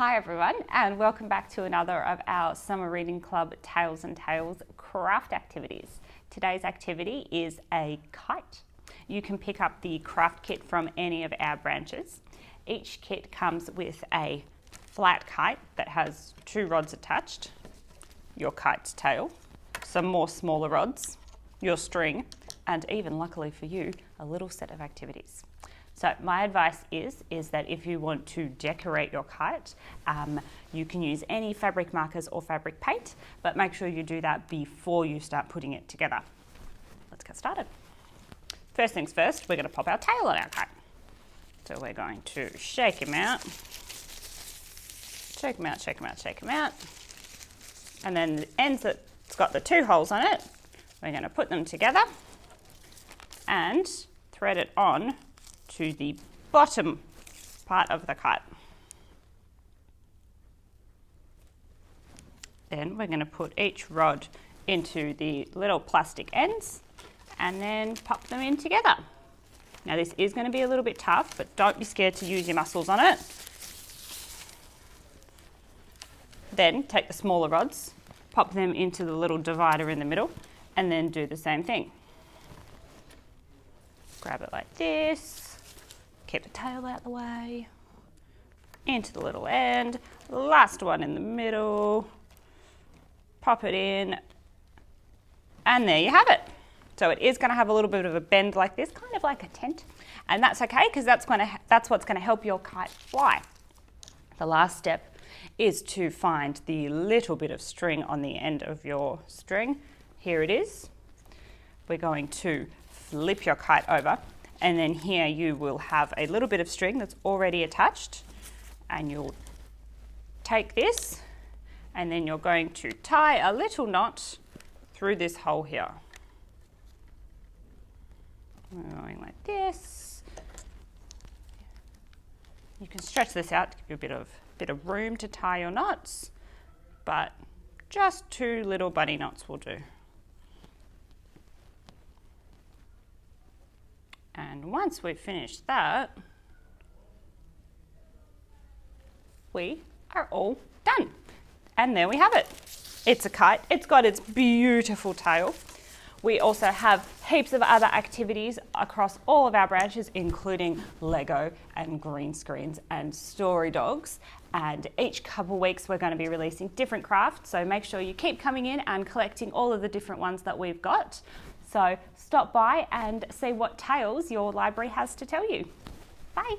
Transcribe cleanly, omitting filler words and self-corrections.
Hi everyone, and welcome back to another of our Summer Reading Club Tales and Tales craft activities. Today's activity is a kite. You can pick up the craft kit from any of our branches. Each kit comes with a flat kite that has 2 rods attached, your kite's tail, some more smaller rods, your string, and even luckily for you, a little set of activities. So my advice is that if you want to decorate your kite, you can use any fabric markers or fabric paint, but make sure you do that before you start putting it together. Let's get started. First things first, we're going to pop our tail on our kite. So we're going to shake him out, shake him out, shake him out, shake him out. And then the ends that's got the 2 holes on it, we're going to put them together and thread it on to the bottom part of the kite. Then we're going to put each rod into the little plastic ends and then pop them in together. Now this is going to be a little bit tough, but don't be scared to use your muscles on it. Then take the smaller rods, pop them into the little divider in the middle, and then do the same thing. Grab it like this. Keep the tail out the way, into the little end, last one in the middle, pop it in, and there you have it. So it is going to have a little bit of a bend like this, kind of like a tent, and that's okay because that's what's going to help your kite fly. The last step is to find the little bit of string on the end of your string. Here it is. We're going to flip your kite over. And then here you will have a little bit of string that's already attached, and you'll take this and then you're going to tie a little knot through this hole here. We're going like this. You can stretch this out to give you a bit of room to tie your knots, but just 2 little bunny knots will do. And once we've finished that, we are all done. And there we have it. It's a kite. It's got its beautiful tail. We also have heaps of other activities across all of our branches, including Lego and green screens and story dogs. And each couple of weeks, we're going to be releasing different crafts. So make sure you keep coming in and collecting all of the different ones that we've got. So stop by and see what tales your library has to tell you. Bye.